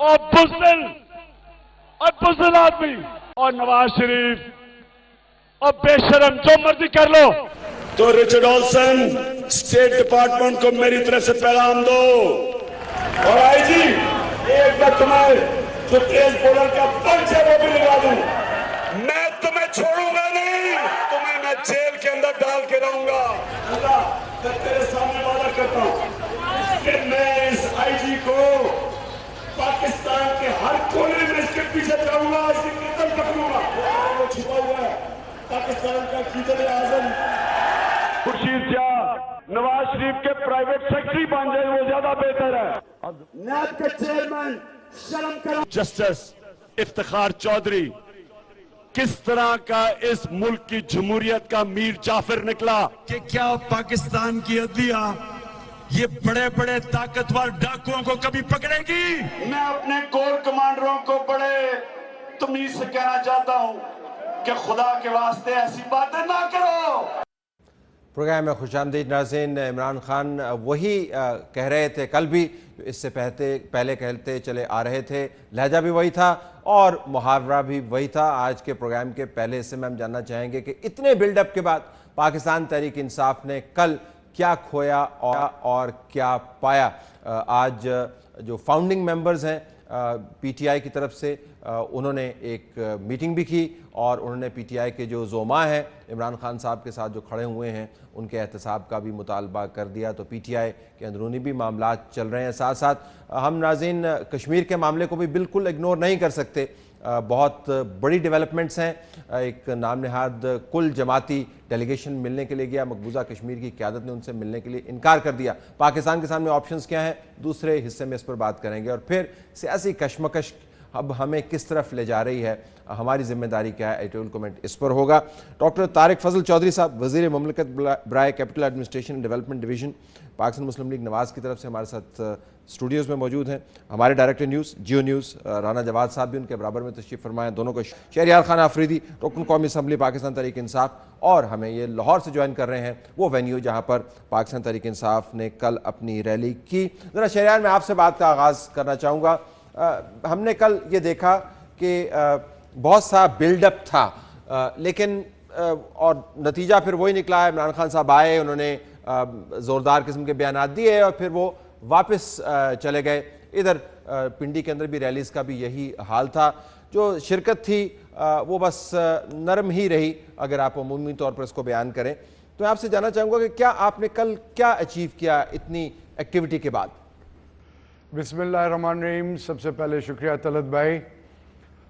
और बुज़दिल आदमी और नवाज शरीफ और बेशरम जो मर्जी कर लो। तो रिचर्ड ऑल्सन, स्टेट डिपार्टमेंट को मेरी तरफ से पैगाम दो। और आईजी, एक बार तुम्हें जो तेज बोलर का पंच है वो भी लगा दूं। मैं तुम्हें छोड़ूंगा नहीं, तुम्हें मैं जेल के अंदर डाल के रहूंगा। अल्लाह, मैं तेरे सामने वादा करता हूं कि मैं इस आईजी को पाकिस्तान के हर कोने में इसके पीछे जाऊंगा, इसकी कदम पकड़ूंगा। वो छुपा हुआ है पाकिस्तान का कीदर आजम खुर्शीद शाह नवाज शरीफ के प्राइवेट सेक्रेटरी बन जाए, वो ज्यादा बेहतर है। नैब के चेयरमैन शर्म करो। जस्टिस इफ्तिखार चौधरी किस तरह का इस मुल्क की जमहूरियत का मीर जाफर निकला कि क्या पाकिस्तान की अदलिया ये बड़े बड़े ताकतवर डाकुओं को कभी पकड़ेगी? मैं अपने कोर कमांडरों को बड़े तमीज से कहना चाहता हूं कि खुदा के वास्ते ऐसी बातें ना करो। प्रोग्राम में खुशामदीद नाज़रीन। इमरान खान वही कह रहे थे, कल भी इससे पहले कहते चले आ रहे थे, लहजा भी वही था और मुहावरा भी वही था। आज के प्रोग्राम के पहले हिस्से में हम जानना चाहेंगे कि इतने बिल्डअप के बाद पाकिस्तान तहरीक इंसाफ ने कल क्या खोया और क्या पाया। आज जो फाउंडिंग मेंबर्स हैं पीटीआई की तरफ से, उन्होंने एक मीटिंग भी की और उन्होंने पीटीआई के जो ज़ोमा हैं इमरान खान साहब के साथ जो खड़े हुए हैं उनके एहतसाब का भी मुतालबा कर दिया। तो पीटीआई के अंदरूनी भी मामला चल रहे हैं। साथ साथ हम नाज़रीन कश्मीर के मामले को भी बिल्कुल इग्नोर नहीं कर सकते। बहुत बड़ी डेवलपमेंट्स हैं। एक नाम नहाद कुल जमाती डेलीगेशन मिलने के लिए गया, मकबूजा कश्मीर की क़यादत ने उनसे मिलने के लिए इनकार कर दिया। पाकिस्तान के सामने ऑप्शंस क्या हैं, दूसरे हिस्से में इस पर बात करेंगे। और फिर सियासी कशमकश अब हमें किस तरफ ले जा रही है, हमारी जिम्मेदारी क्या है, एडिटोरियल कमेंट इस पर होगा। डॉक्टर तारिक फजल चौधरी साहब, वज़ीर मुमलिकत बराए capital administration and development division, Pakistan Muslim League Nawaz की तरफ से हमारे साथ स्टूडियोज़ में मौजूद हैं। हमारे डायरेक्टर न्यूज़ जियो न्यूज़ राना जवाद साहब भी उनके बराबर में तशरीफ़ फरमाएँ। दोनों को शहरियार खान आफरीदी, रुकन कौमी असम्बली पाकिस्तान तहरीक इंसाफ, और हमें ये लाहौर से ज्वाइन कर रहे हैं वो वेन्यू जहाँ पर पाकिस्तान तहरीक इंसाफ ने कल अपनी रैली की। ज़रा शहरियार, मैं आपसे बात का आगाज़ करना चाहूँगा। हमने कल ये देखा कि बहुत सा बिल्डअप था, लेकिन और नतीजा फिर वही निकला है। इमरान खान साहब आए, उन्होंने ज़ोरदार किस्म के बयान दिए और फिर वो वापस चले गए। इधर पिंडी के अंदर भी रैलीज़ का भी यही हाल था। जो शिरकत थी वो बस नरम ही रही, अगर आप अमूमी तौर पर इसको बयान करें। तो मैं आपसे जानना चाहूँगा कि क्या आपने कल क्या अचीव किया इतनी एक्टिविटी के बाद? बिस्मिल्लाहिर्रहमानिर्रहीम। सबसे पहले शुक्रिया तलत भाई।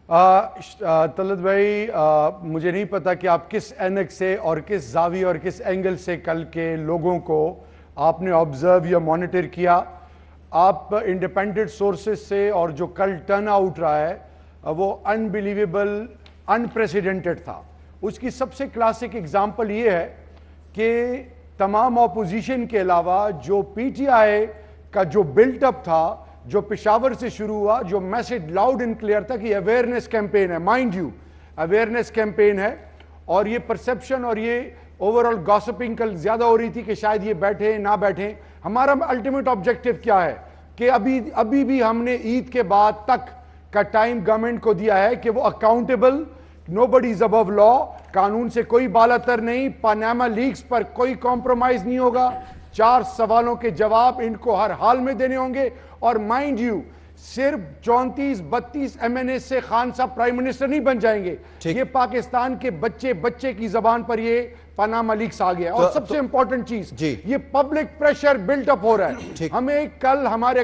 तलत भाई, मुझे नहीं पता कि आप किस एनक से और किस जावी और किस एंगल से कल के लोगों को आपने ऑब्जर्व या मॉनिटर किया। आप इंडिपेंडेंट सोर्सेज से, और जो कल टर्न आउट रहा है वो अनबिलीवेबल, अनप्रेसिडेंटेड था। उसकी सबसे क्लासिक एग्जांपल ये है कि तमाम ऑपोजिशन के अलावा जो पीटीआई का जो बिल्टअप था, जो पेशावर से शुरू हुआ, जो मैसेज लाउड एंड क्लियर था कि अवेयरनेस कैंपेन है, माइंड यू अवेयरनेस कैंपेन है, और ये परसेप्शन और ये ओवरऑल गॉसिपिंग कल ज्यादा हो रही थी कि शायद ये बैठे ना बैठे। हमारा अल्टीमेट ऑब्जेक्टिव क्या है कि अभी भी हमने ईद के बाद तक का टाइम गवर्नमेंट को दिया है कि वो accountable, nobody is above law, कानून से कोई बालातर नहीं, पनामा लीक्स पर कोई कॉम्प्रोमाइज नहीं होगा, 4 सवालों के जवाब इनको हर हाल में देने होंगे। और माइंड यू, सिर्फ 34-32 एमएनए से खान साहब प्राइम मिनिस्टर नहीं बन जाएंगे। ये पाकिस्तान के बच्चे की जबान पर ये पनामा लीक्स आ गया। और सबसे इंपॉर्टेंट चीज, ये पब्लिक प्रेशर बिल्टअप हो रहा है। हमें कल हमारे,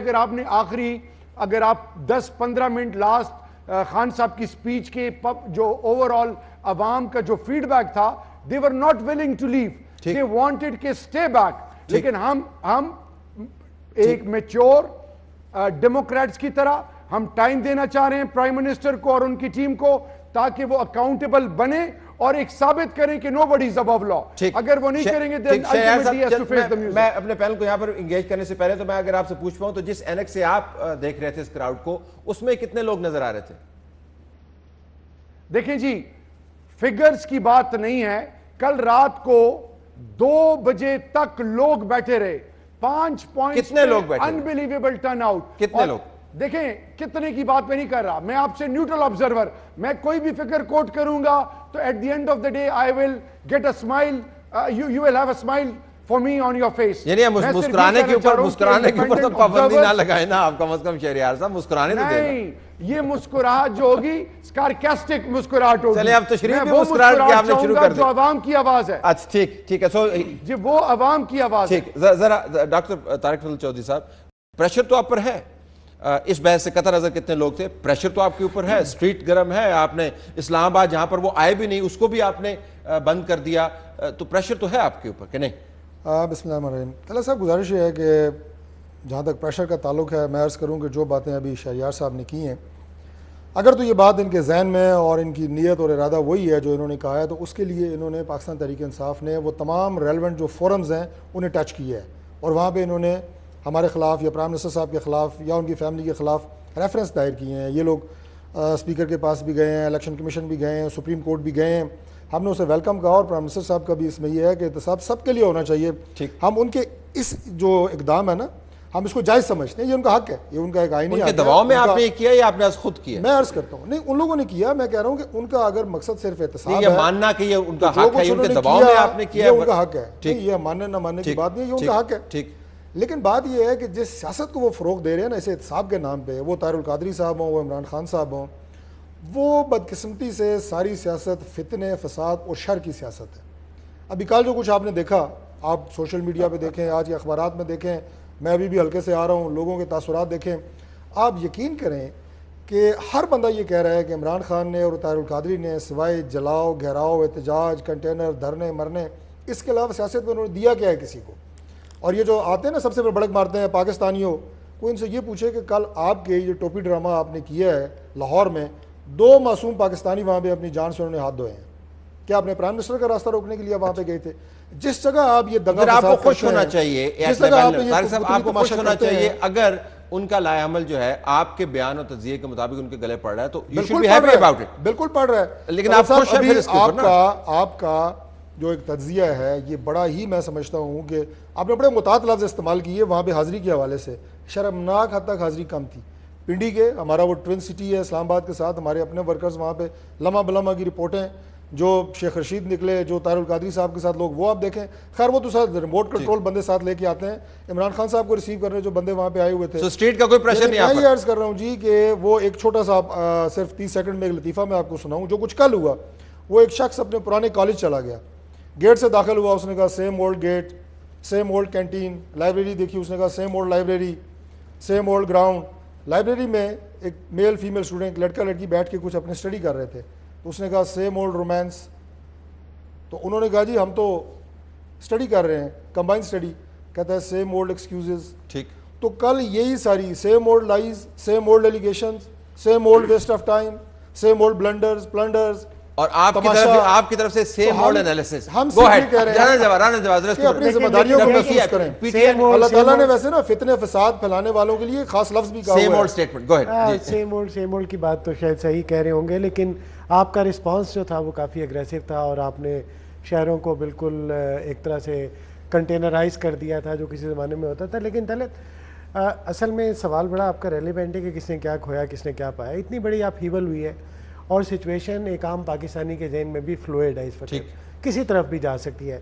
अगर आप 10-15 मिनट लास्ट खान साहब की स्पीच के जो ओवरऑल अवाम का जो फीडबैक था, they were not willing to leave, they wanted के स्टे बैक। लेकिन हम एक मैच्योर डेमोक्रेट्स की तरह हम टाइम देना चाह रहे हैं प्राइम मिनिस्टर को और उनकी टीम को, ताकि वो अकाउंटेबल बने और एक साबित करें कि नोबडी इज अबव लॉ। अगर वो नहीं करेंगे then ultimately has to face the music. मैं अपने पैनल को यहां पर एंगेज करने से पहले तो मैं अगर आपसे पूछ पाऊं, तो जिस एनक से आप देख रहे थे इस क्राउड को, उसमें कितने लोग नजर आ रहे थे? देखें जी, फिगर्स की बात नहीं है। कल रात को 2 बजे तक लोग बैठे रहे, 5 पॉइंट कितने लोग बैठे? Unbelievable turn out. कितने लोग? देखें कितने की बात मैं नहीं कर रहा, मैं आपसे न्यूट्रल ऑब्जर्वर, मैं कोई भी फिगर कोट करूंगा तो at the end of the day I will get a smile, you will have a smile for me on your face. यानी मुस्कुराने के ऊपर तो पाबंदी ना लगाए ना आप, कम से कम शहरियार साहब मुस्कुराने तो देना। ये मुस्कुराहट जो होगी सार्कास्टिक मुस्कुराहट होगी। चलिए आप तशरीफ भी मुस्कुराहट की आपने शुरू कर दी, जो आवाम की आवाज है। अच्छा ठीक है, सो जी वो आवाम की आवाज है। ठीक, जरा डॉक्टर तारिक फजल चौधरी साहब, प्रेशर तो आप पर है, इस बहस से कतई नजर कितने लोग थे, प्रेशर तो आपके ऊपर है, स्ट्रीट गर्म है, आपने इस्लामाबाद जहां पर वो आए भी नहीं उसको भी आपने बंद कर दिया, तो प्रेशर तो है आपके ऊपर कि नहीं? बिस्मिल्लाहिर्रहमानिर्रहीम। तला साहब गुजारिश है कि जहाँ तक प्रेशर का ताल्लुक है, मैं अर्ज़ करूँ कि जो बातें अभी शहरियार साहब ने की हैं, अगर तो ये बात इनके जहन में और इनकी नीयत और इरादा वही है जो इन्होंने कहा है, तो उसके लिए इन्होंने पाकिस्तान तहरीक इंसाफ ने वो तमाम रेलेवेंट जो फोरम्स हैं उन्हें टच किया है और वहाँ पर इन्होंने हमारे ख़िलाफ़ या प्राइम मिनिस्टर साहब के ख़िलाफ़ या उनकी फैमिली के ख़िलाफ़ रेफरेंस दायर किए हैं। ये लोग स्पीकर के पास भी गए हैं, इलेक्शन कमीशन भी गए हैं, सुप्रीम कोर्ट भी गए हैं। हमने उसे वेलकम कहा और प्राइम मिनिस्टर साहब का भी इसमें यह है कि एहतसाब सबके लिए होना चाहिए। हम उनके इस जो इकदाम है ना, हम इसको जायज़ समझते हैं, ये उनका हक है, ये उनका एक आईनी हक है। दबाव में आपने किया या आपने खुद किया? मैं अर्ज करता हूँ, नहीं उन लोगों ने किया, मैं कह रहा हूँ कि उनका अगर मकसद सिर्फ एहतसाब है, मानना कि ये उनका हक है, उनके दबाव में आपने किया, उनका हक है, ये मानने ना मानने की बात नहीं, ये उनका हक है। ठीक, लेकिन बात यह है कि जिस सियासत को वो फ़रोग दे रहे हैं ना इसे एहतसाब के नाम पे, वो ताहिरुल कादरी साहब हों, वो इमरान खान साहब हों, वो बदकिस्मती से सारी सियासत फितने, फसाद और शर की सियासत है। अभी कल जो कुछ आपने देखा, आप सोशल मीडिया पे देखें, आज के अखबारात में देखें, मैं अभी भी हल्के से आ रहा हूँ, लोगों के तासुरात देखें, आप यकीन करें कि हर बंदा ये कह रहा है कि इमरान खान ने और ताहिरुल कादरी ने सिवाय जलाओ, घेराव, एहतजाज, कंटेनर, धरने, मरने, इसके अलावा सियासत में उन्होंने दिया क्या है किसी को? और ये जो आते हैं ना सबसे बड़क मारते हैं पाकिस्तानियों को, इनसे ये पूछे कि कल आपके ये टोपी ड्रामा आपने किया है लाहौर में, 2 मासूम पाकिस्तानी वहाँ पे अपनी जान से उन्होंने हाथ धोए हैं, क्या आपने प्राइम मिनिस्टर का रास्ता रोकने के लिए वहाँ पे गए थे? जिस जगह आप ये दंगा आपको खुश होना चाहिए, आपको खुश होना चाहिए अगर उनका लाएअमल जो है आपके बयान और तज़किये के मुताबिक उनके गले पड़ रहा है, तो you should be happy about it. बिल्कुल पड़ रहा है, लेकिन आप खुश हैं फिर इसके ऊपर ना? आपका जो एक तज्जिया है ये बड़ा ही, मैं समझता हूँ कि आपने बड़े मुतात लफ्ज़ इस्तेमाल किए वहाँ पे हाज़िरी के हवाले से, शर्मनाक हद तक हाज़िरी कम थी। पिंडी के हमारा वो ट्विन सिटी है इस्लामाबाद के साथ, हमारे अपने वर्कर्स वहाँ पे लम्हा बलम्हा की रिपोर्टें, जो शेख रशीद निकले, जो ताहिरुल कादरी साहब के साथ लोग, वो आप देखें। खैर वो तो साथ रिमोट कंट्रोल बंदे साथ लेके आते हैं, इमरान खान साहब को रिसीव करने जो बंदे वहाँ पे आए हुए थे। स्ट्रीट का कोई प्रेशर नहीं। मैं ये अर्ज कर रहा हूँ जी कि वो एक छोटा सा सिर्फ 30 सेकंड में एक लतीफ़ा मैं आपको सुनाऊँ जो कुछ कल हुआ। वो एक शख्स अपने पुराने कॉलेज चला गया, गेट से दाखिल हुआ, उसने कहा same old gate, same old canteen, library देखी, उसने कहा same old library, same old ground. Library में एक मेल फीमेल स्टूडेंट, लड़का लड़की बैठ के कुछ अपने स्टडी कर रहे थे, तो उसने कहा सेम ओल्ड रोमांस। तो उन्होंने कहा जी हम तो स्टडी कर रहे हैं, कंबाइंड स्टडी। कहता है सेम ओल्ड एक्सक्यूजेज। ठीक, तो कल यही सारी same old lies, same old allegations, same old waste of time, same old blunders plunders, और आपकी तरफ से सेम ओल्ड एनालिसिस। हम सिर्फ ये कह रहे हैं कि अपनी जिम्मेदारियों को महसूस करें। अल्लाह ताला ने वैसे ना फितने फसाद फैलाने वालों के लिए खास लफ्ज भी कहा same old statement. Go ahead. Same old की बात तो शायद सही कह रहे होंगे, लेकिन आपका रिस्पांस जो था वो काफ़ी अग्रेसिव था और आपने शहरों को बिल्कुल एक तरह से कंटेनराइज कर दिया था जो किसी ज़माने में होता था। लेकिन दलित असल में सवाल बड़ा आपका रेलिवेंट है कि किसने क्या खोया, किसने क्या पाया। इतनी बड़ी आप हीवल हुई है और सिचुएशन एक आम पाकिस्तानी के जहन में भी फ्लूइड है इस वक्त, किसी तरफ भी जा सकती है।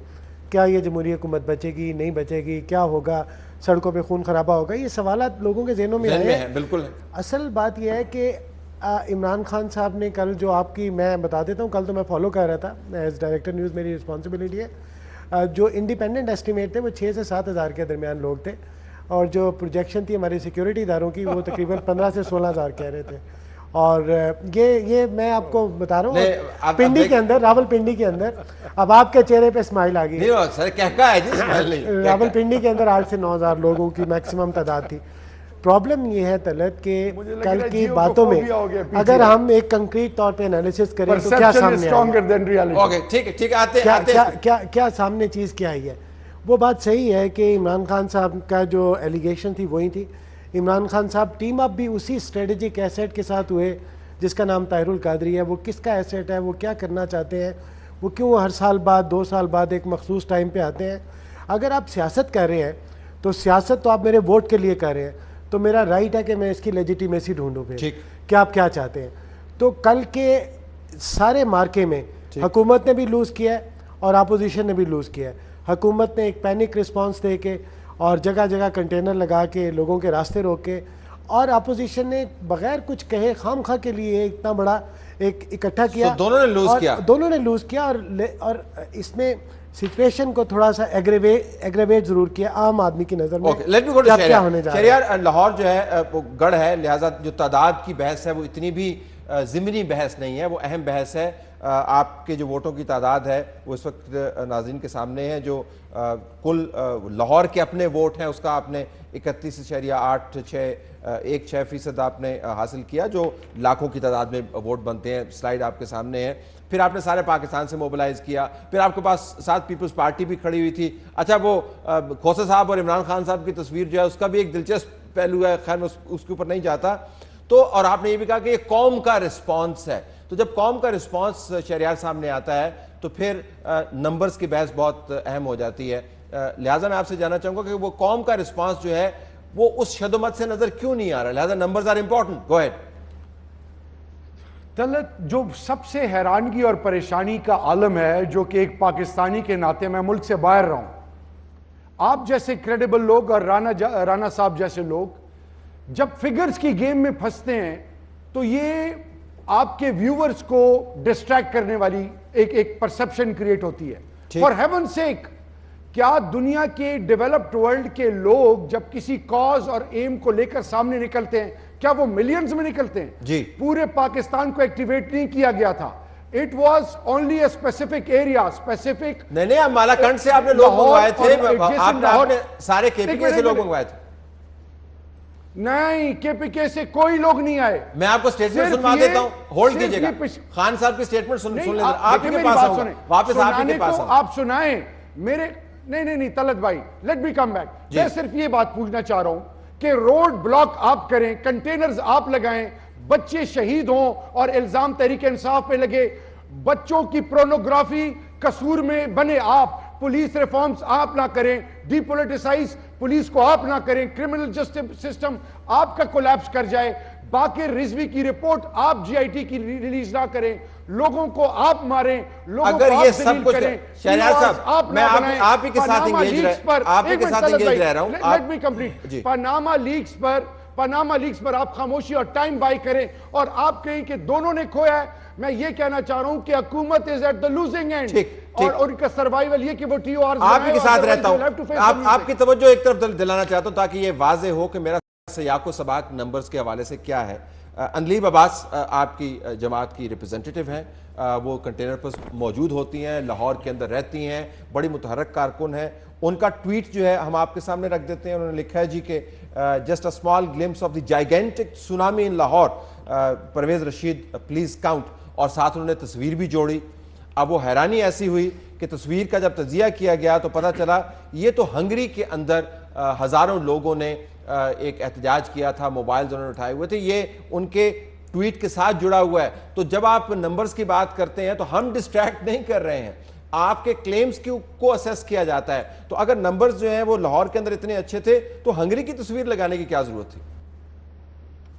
क्या ये जमहूरी हुकूमत बचेगी, नहीं बचेगी, क्या होगा, सड़कों पे खून खराबा होगा, ये सवाल लोगों के जहनों में आए हैं। बिल्कुल। असल बात यह है कि इमरान खान साहब ने कल जो आपकी, मैं बता देता हूँ, कल तो मैं फॉलो कर रहा था एज डायरेक्टर न्यूज़, मेरी रिस्पॉन्सिबिलिटी है। जो इंडिपेंडेंट एस्टिमेट थे वो 6 से 7 हज़ार के दरमियान लोग थे और जो प्रोजेक्शन थी हमारी सिक्योरिटी इदारों की वो तकरीबन 15 से 16 हज़ार कह रहे थे। और ये मैं आपको बता रहा हूँ पिंडी के अंदर, रावलपिंडी के अंदर, अब आपके चेहरे पे स्माइल आ गई है। रावलपिंडी के अंदर 8 से 9 हज़ार लोगों की मैक्सिमम तादाद थी। प्रॉब्लम ये है तलत के कल की बातों में अगर हम एक कंक्रीट तौर पे एनालिसिस करें तो क्या सामने क्या सामने चीज़ क्या आई है। वो बात सही है कि इमरान खान साहब का जो एलिगेशन थी वही थी। इमरान खान साहब टीम अप भी उसी स्ट्रेटेजिक एसेट के साथ हुए जिसका नाम ताहिरुल कादरी है। वो किसका एसेट है, वो क्या करना चाहते हैं, वो क्यों हर साल बाद 2 साल बाद एक मखसूस टाइम पे आते हैं। अगर आप सियासत कर रहे हैं तो सियासत तो आप मेरे वोट के लिए कर रहे हैं, तो मेरा राइट है कि मैं इसकी लेजिटिमेसी ढूंढूं फिर ठीक। कि आप क्या चाहते हैं। तो कल के सारे मार्के में हुकूमत ने भी लूज़ किया है और अपोजिशन ने भी लूज़ किया है। हुकूमत ने एक पैनिक रिस्पांस दे के और जगह जगह कंटेनर लगा के लोगों के रास्ते रोक के, और अपोजिशन ने बगैर कुछ कहे खामखा के लिए इतना बड़ा एक इकट्ठा किया। दोनों ने लूज़ किया, दोनों ने लूज़ किया और इसमें सिचुएशन को थोड़ा सा एग्रेवेट जरूर किया आम आदमी की नजर में। लेट मी गो टू क्या होने जा रहा है। शहरियार, लाहौर जो है वो गढ़ है, लिहाजा जो तादाद की बहस है वो इतनी भी ज़िमनी बहस नहीं है, वो अहम बहस है। आपके जो वोटों की तादाद है वो इस वक्त नाज़रीन के सामने है। जो कुल लाहौर के अपने वोट हैं उसका आपने 31.86% आपने हासिल किया, जो लाखों की तादाद में वोट बनते हैं। स्लाइड आपके सामने है। फिर आपने सारे पाकिस्तान से मोबिलाइज किया, फिर आपके पास साथ पीपल्स पार्टी भी खड़ी हुई थी। अच्छा, वो खोसा साहब और इमरान खान साहब की तस्वीर जो है उसका भी एक दिलचस्प पहलू है, खैर मैं उसके ऊपर नहीं जाता। तो और आपने ये भी कहा कि ये कौम का रिस्पॉन्स है। तो जब कौम का रिस्पॉन्स शहरियार सामने आता है तो फिर नंबर्स की बहस बहुत अहम हो जाती है। लिहाजा मैं आपसे जानना चाहूंगा कि वो कौम का रिस्पॉन्स जो है वो उस शदोमत से नजर क्यों नहीं आ रहा? लिहाजा numbers are important. Go ahead. Talat, जो सबसे हैरानगी और परेशानी का आलम है, जो कि एक पाकिस्तानी के नाते मैं मुल्क से बाहर रहा हूं, आप जैसे क्रेडिबल लोग और राना साहब जैसे लोग जब फिगर्स की गेम में फंसते हैं तो ये आपके व्यूअर्स को डिस्ट्रैक्ट करने वाली एक परसेप्शन क्रिएट होती है। फॉर हेवन सेक, क्या दुनिया के डेवलप्ड वर्ल्ड के लोग जब किसी कॉज और एम को लेकर सामने निकलते हैं, क्या वो मिलियंस में निकलते हैं? जी। पूरे पाकिस्तान को एक्टिवेट नहीं किया गया था। It was only a specific area, specific. नहीं, आप मालाकंड से आपने लोग मंगवाए थे, आपने सारे केपीके से लोग मंगवाए थे। नहीं, केपीके से कोई लोग नहीं आए। मैं आपको स्टेटमेंट सुनवा देता हूं, होल्ड कीजिएगा। खान साहब की स्टेटमेंट सुन लें, आपके पास आऊंगा, वापस आपके पास आऊंगा। आप सुनाएं मेरे। नहीं तलत भाई, लेट मी कम बैक। मैं सिर्फ ये बात पूछना चाह रहा हूं कि रोड ब्लॉक आप करें, कंटेनर्स आप लगाएं, बच्चे शहीद हों और इल्जाम तहरीक इंसाफ पे लगे, बच्चों की पोर्नोग्राफी कसूर में बने आप, पुलिस रिफॉर्म्स आप ना करें, डीपोलिटिसाइज पुलिस को आप ना करें, क्रिमिनल जस्टिस सिस्टम आपका कोलैप्स कर जाए, बाकी रिजवी की रिपोर्ट आप जीआईटी की रिलीज ना करें, लोगों को आप मारें, लोगों अगर को ये आप सब कुछ करें, शहरियार साहब, मैं आप ही के साथ इंगेज रह रहा हूं। Let me complete. Panama leaks पर आप खामोशी और टाइम बाय करें और आप कहें कि दोनों ने खोया है। मैं ये कहना चाह रहा हूं कि हुकूमत is at the losing and, और उनका सर्वाइवल ये कि वो टीओआर आप ही के साथ रहता हूं। आपकी तवज्जो एक तरफ दिलाना चाहता हूं ताकि ये वाजे हो कि मेरा सयाको सबाक नंबर्स के हवाले से क्या है। अनलीब अब्बास आपकी जमात की रिप्रेजेंटेटिव हैं, वो कंटेनर पर मौजूद होती हैं, लाहौर के अंदर रहती हैं, बड़ी मुतहरक कारकुन हैं। उनका ट्वीट जो है हम आपके सामने रख देते हैं। उन्होंने लिखा है जी कि just a small glimpse of the gigantic tsunami in Lahore, Parvez Rashid please count, और साथ उन्होंने तस्वीर भी जोड़ी। अब वो हैरानी ऐसी हुई कि तस्वीर का जब तजिया किया गया तो पता चला ये तो हंगरी के अंदर हजारों लोगों ने एक एहतजाज किया था, मोबाइल उन्होंने उठाए हुए थे, ये उनके ट्वीट के साथ जुड़ा हुआ है। तो जब आप नंबर्स की बात करते हैं तो हम डिस्ट्रैक्ट नहीं कर रहे हैं, आपके क्लेम्स को असेस किया जाता है। तो अगर नंबर्स जो हैं वो लाहौर के अंदर इतने अच्छे थे तो हंगरी की तस्वीर लगाने की क्या जरूरत थी?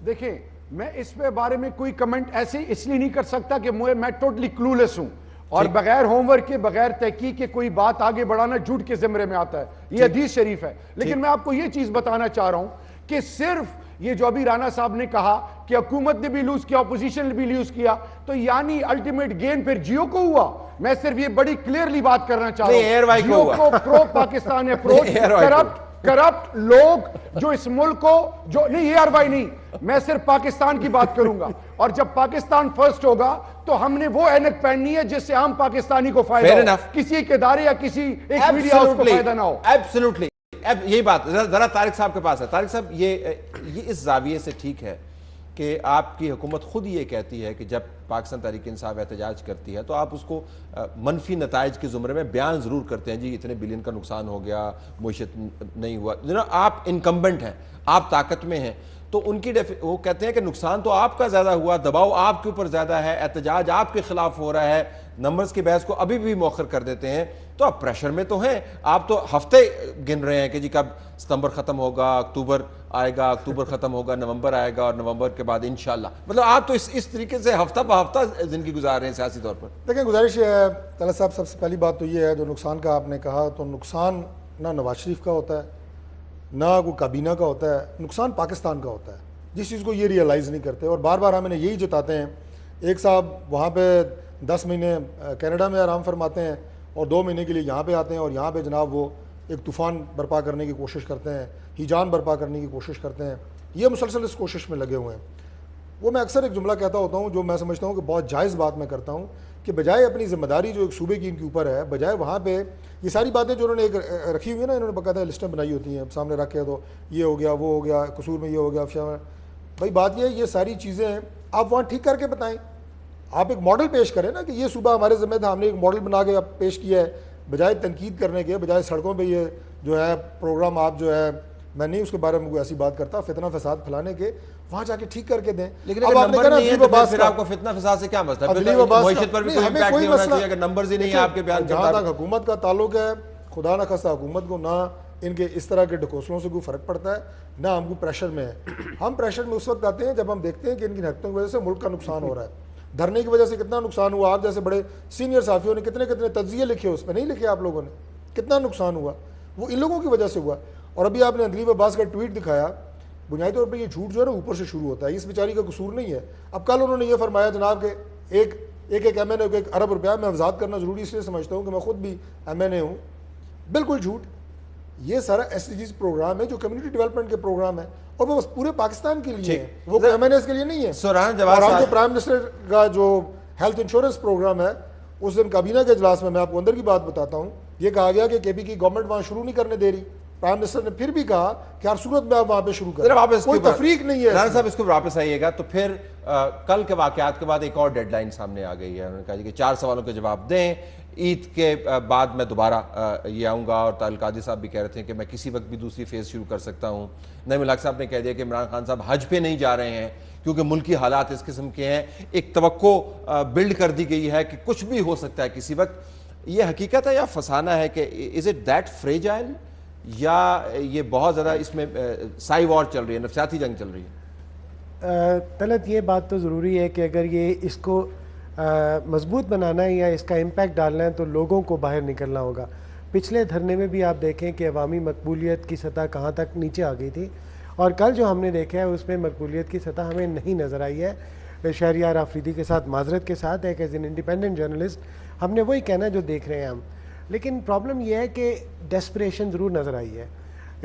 देखिए, मैं इस पे बारे में कोई कमेंट ऐसे इसलिए नहीं कर सकता कि मैं टोटली क्लूलेस हूं और बगैर होमवर्क के, बगैर तहकीक के कोई बात आगे बढ़ाना झूठ के जिम्मे में आता है। ये हदीस शरीफ है। लेकिन मैं आपको ये चीज बताना चाह रहा हूं कि सिर्फ ये जो अभी राना साहब ने कहा कि हुकूमत ने भी लूज किया, ऑपोजिशन ने भी लूज किया, तो यानी अल्टीमेट गेन फिर जियो को हुआ। मैं सिर्फ ये बड़ी क्लियरली बात करना चाह रहा हूं, जियो को प्रो पाकिस्तान अप्रोच, करप्ट लोग जो इस मुल्क को, जो नहीं एआरवाई नहीं, मैं सिर्फ पाकिस्तान की बात करूंगा। और जब पाकिस्तान फर्स्ट होगा तो हमने वो ऐनक पहननी है जिससे आम पाकिस्तानी को फायदा हो, किसी एक इदारे या किसी एक मीडिया हाउस को फायदा ना हो। एब्सोल्युटली। अब यही बात जरा तारिक साहब के पास है। तारिक साहब, ये इस जाविये से ठीक है कि आपकी हुकूमत खुद ये कहती है कि जब पाकिस्तान तहरीक इंसाफ एहतजाज करती है तो आप उसको मनफी नताइज के ज़ुमरे में बयान ज़रूर करते हैं, जी इतने बिलियन का नुकसान हो गया, मुआशत नहीं हुआ। आप इनकम्बेंट हैं, आप ताकत में हैं, तो उनकी वो कहते हैं कि नुकसान तो आपका ज़्यादा हुआ, दबाव आपके ऊपर ज़्यादा है, एहतजाज आपके खिलाफ हो रहा है। नंबर्स की बहस को अभी भी मौखर कर देते हैं तो आप प्रेशर में तो हैं, आप तो हफ्ते गिन रहे हैं कि जी कब सितंबर खत्म होगा, अक्टूबर आएगा, अक्टूबर खत्म होगा, नवंबर आएगा और नवंबर के बाद इंशाल्लाह, मतलब आप तो इस तरीके से हफ्ता ब हफ्ता जिंदगी गुजार रहे हैं सियासी तौर पर। देखिए गुजारिश है तलत साहब, सबसे पहली बात तो ये है, जो नुकसान का आपने कहा, तो नुकसान ना नवाज शरीफ का होता है ना कोई काबीना का होता है, नुकसान पाकिस्तान का होता है, जिस चीज़ को ये रियलाइज़ नहीं करते और बार बार हमें यही जताते हैं। एक साहब वहाँ पे 10 महीने कनाडा में आराम फरमाते हैं और 2 महीने के लिए यहाँ पे आते हैं और यहाँ पे जनाब वो एक तूफ़ान बर्पा करने की कोशिश करते हैं, हिजान बर्पा करने की कोशिश करते हैं, ये मुसलसल इस कोशिश में लगे हुए हैं। वो मैं अक्सर एक जुमला कहता होता हूँ जो मैं समझता हूँ कि बहुत जायज़ बात मैं करता हूँ कि बजाय अपनी ज़िम्मेदारी जो एक सूबे की इनके ऊपर है, बजाय वहाँ पे ये सारी बातें जो उन्होंने एक रखी हुई है ना, इन्होंने बाकायदा लिस्टें बनाई होती हैं, सामने रख के, तो ये हो गया, वो हो गया, कसूर में ये हो गया, भाई बात ये है, ये सारी चीज़ें आप वहाँ ठीक करके बताएं, आप एक मॉडल पेश करें ना कि ये सूबा हमारे ज़िम्मे था, हमने एक मॉडल बना के पेश किया है, बजाय तनकीद करने के, बजाय सड़कों पे ये जो है प्रोग्राम आप जो है, मैं नहीं उसके बारे में कोई ऐसी बात करता, फितना फसाद फैलाने के, वहाँ जाके ठीक करके दें। लेकिन अगर नंबर नहीं है तो फिर आपको फितना फसाद से क्या मसला है? मईशत पर भी कोई इम्पैक्ट नहीं होना चाहिए अगर नंबर्स ही नहीं है आपके बयान के। जहाँ तक हुकूमत का ताल्लुक है, खुदा न खास्ता हुकूमत को ना इनके इस तरह के ढकोसलों से कोई फ़र्क पड़ता है, ना हमको प्रेशर में है। हम प्रेशर में उस वक्त आते हैं जब हम देखते हैं कि इनकी हरकतों की वजह से मुल्क का नुकसान हो रहा है। धरने की वजह से कितना नुकसान हुआ, आप जैसे बड़े सीनियर साफियों ने कितने कितने तज्जिए लिखे, उस पर नहीं लिखे आप लोगों ने, कितना नुकसान हुआ, वो इन लोगों की वजह से हुआ। और अभी आपने अंदलीब अब्बास का ट्वीट दिखाया, बुनियादी तौर पर ये झूठ जो है ना ऊपर से शुरू होता है, इस बेचारी का कसूर नहीं है। अब कल उन्होंने ये फरमाया जनाब के एक MNA को 1 अरब रुपया, मैं वजाहत करना जरूरी इसलिए समझता हूँ कि मैं खुद भी MNA हूँ, बिल्कुल झूठ। ये सारा SDGs प्रोग्राम है जो कम्युनिटी डेवलपमेंट के प्रोग्राम है और वो पूरे पाकिस्तान के लिए है, वो MNAs के लिए नहीं है। और हम जो प्राइम मिनिस्टर का जो हेल्थ इंश्योरेंस प्रोग्राम है, उस दिन काबीना के इजलास में मैं आपको अंदर की बात बताता हूँ, ये कहा गया कि KP की गवर्नमेंट वहाँ शुरू नहीं करने दे रही। प्राइम मिनिस्टर ने फिर भी कहा कि हर सूरत में आप वहाँ पे शुरू करें, कोई तफरीक नहीं है। राना साहब इसको वापस आइएगा, तो फिर कल के वाकयात के बाद एक और डेडलाइन सामने आ गई है। उन्होंने कहा कि 4 सवालों के जवाब दें, ईद के बाद मैं दोबारा ये आऊँगा। और तारिल कादरी साहब भी कह रहे थे कि मैं किसी वक्त भी दूसरी फेज़ शुरू कर सकता हूँ। नईम उल हक साहब ने कह दिया कि इमरान खान साहब हज पे नहीं जा रहे हैं क्योंकि मुल्की हालात इस किस्म के हैं। एक तवक्को बिल्ड कर दी गई है कि कुछ भी हो सकता है किसी वक्त। ये हकीकत है या फसाना है कि इज़ इट दैट फ्रेजाइल, या ये बहुत ज़्यादा इसमें साई वॉर चल रही है, नफसियाती जंग चल रही है? तलत ये बात तो ज़रूरी है कि अगर ये इसको मजबूत बनाना है या इसका इम्पैक्ट डालना है तो लोगों को बाहर निकलना होगा। पिछले धरने में भी आप देखें कि अवामी मकबूलियत की सतह कहाँ तक नीचे आ गई थी, और कल जो हमने देखा है उसमें मकबूलियत की सतह हमें नहीं नज़र आई है। शहरियार आफरीदी के साथ माजरत के साथ एक एज एन इंडिपेंडेंट जर्नलिस्ट हमने वही कहना जो देख रहे हैं हम। लेकिन प्रॉब्लम यह है कि डेस्परेशन ज़रूर नज़र आई है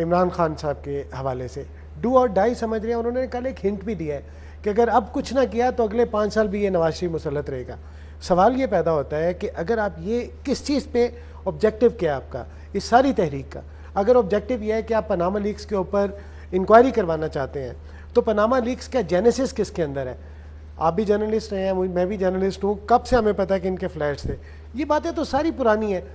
इमरान खान साहब के हवाले से। डू और डाई समझ रहे हैं। उन्होंने कल एक हिंट भी दिया है कि अगर अब कुछ ना किया तो अगले 5 साल भी ये नवाज शरीफ मुसल्लत रहेगा। सवाल ये पैदा होता है कि अगर आप ये किस चीज़ पे ऑब्जेक्टिव क्या है आपका इस सारी तहरीक का। अगर ऑब्जेक्टिव ये है कि आप पनामा लीक्स के ऊपर इंक्वायरी करवाना चाहते हैं तो पनामा लीक्स का जेनेसिस किसके अंदर है? आप भी जर्नलिस्ट रहे हैं, मैं भी जर्नलिस्ट हूँ, कब से हमें पता है कि इनके फ्लैट्स थे। ये बातें तो सारी पुरानी है।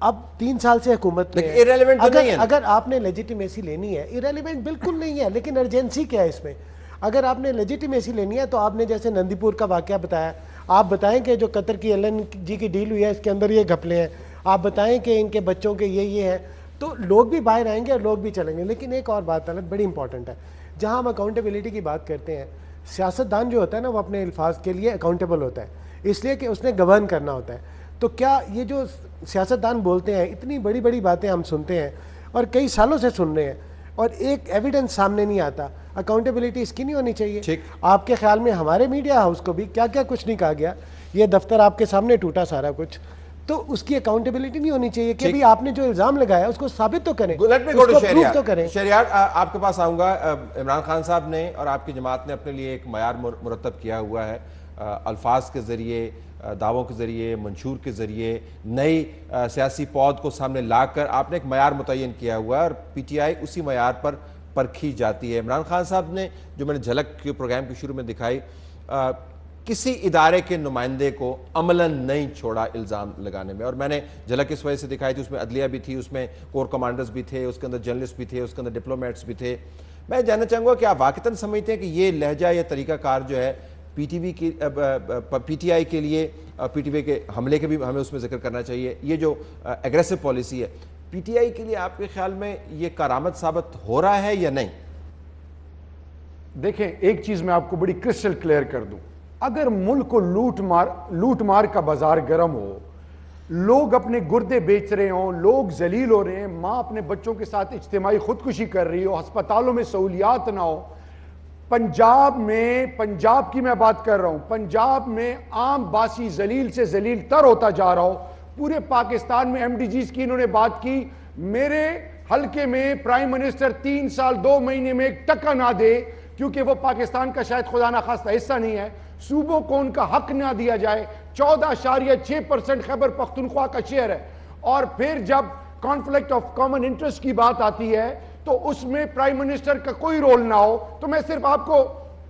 अब 3 साल से हुकूमत में इरेलेवेंट तो नहीं है। अगर आपने लेजिटिमेसी लेनी है, इरेलीवेंट बिल्कुल नहीं है, लेकिन अर्जेंसी क्या है इसमें? अगर आपने लेजिटिमेसी लेनी है तो आपने जैसे नंदीपुर का वाकया बताया, आप बताएं कि जो कतर की LNG की डील हुई है इसके अंदर ये घपले हैं, आप बताएं कि इनके बच्चों के ये हैं, तो लोग भी बाहर आएंगे और लोग भी चलेंगे। लेकिन एक और बात अलग बड़ी इंपॉर्टेंट है, जहाँ हम अकाउंटेबिलिटी की बात करते हैं, सियासतदान जो होता है ना वो अपने अल्फाज के लिए अकाउंटेबल होता है, इसलिए कि उसने गवर्न करना होता है। तो क्या ये जो सियासतदान बोलते हैं, इतनी बड़ी बड़ी बातें हम सुनते हैं और कई सालों से सुन रहे हैं और एक एविडेंस सामने नहीं आता, अकाउंटेबिलिटी इसकी नहीं होनी चाहिए? आपके ख्याल में हमारे मीडिया हाउस को भी क्या क्या कुछ नहीं कहा गया, ये दफ्तर आपके सामने टूटा सारा कुछ, तो उसकी अकाउंटेबिलिटी नहीं होनी चाहिए कि भी आपने जो इल्जाम लगाया उसको साबित तो करें, उसको प्रूफ तो करें। शहरियार आपके पास आऊँगा। इमरान खान साहब ने और आपकी जमात ने अपने लिए एक मयार मुरतब किया हुआ है, अल्फाज के ज़रिए, दावों के ज़रिए, मंशूर के ज़रिए, नई सियासी पौध को सामने लाकर आपने एक मयार मुतय्यन किया हुआ है और PTI उसी मयार पर परखी जाती है। इमरान खान साहब ने, जो मैंने झलक के प्रोग्राम के शुरू में दिखाई, किसी इदारे के नुमाइंदे को अमलन नहीं छोड़ा इल्ज़ाम लगाने में। और मैंने झलक इस वजह से दिखाई थी, उसमें अदलिया भी थी, उसमें कोर कमांडर्स भी थे, उसके अंदर जर्नलिस्ट भी थे, उसके अंदर डिप्लोमेट्स भी थे। मैं जानना चाहूँगा कि आप वाक़तन समझते हैं कि ये लहजा या तरीक़ाकार जो है पीटीआई के लिए पीटीआई के हमले के भी हमें उसमें जिक्र करना चाहिए। ये जो एग्रेसिव पॉलिसी है पीटीआई के लिए, आपके ख्याल में ये करामत साबित हो रहा है या नहीं? देखें, एक चीज मैं आपको बड़ी क्रिस्टल क्लियर कर दूं, अगर मुल्क को लूट मार का बाजार गर्म हो, लोग अपने गुर्दे बेच रहे हो, लोग जलील हो रहे हैं, मां अपने बच्चों के साथ इज्तिमाई खुदकुशी कर रही हो, अस्पतालों में सहूलियात ना हो, पंजाब में, पंजाब की मैं बात कर रहा हूं, पंजाब में आम बासी जलील से जलील तर होता जा रहा हो, पूरे पाकिस्तान में एमडीजीज की इन्होंने बात की, मेरे हल्के में प्राइम मिनिस्टर 3 साल 2 महीने में 1 टका ना दे, क्योंकि वो पाकिस्तान का शायद खुदा ना खास्ता हिस्सा नहीं है, सूबों को उनका हक ना दिया जाए, 14.6% खैबर पख्तूनख्वा का शेयर है, और फिर जब कॉन्फ्लिक्ट ऑफ कॉमन इंटरेस्ट की बात आती है तो उसमें प्राइम मिनिस्टर का कोई रोल ना हो। तो मैं सिर्फ आपको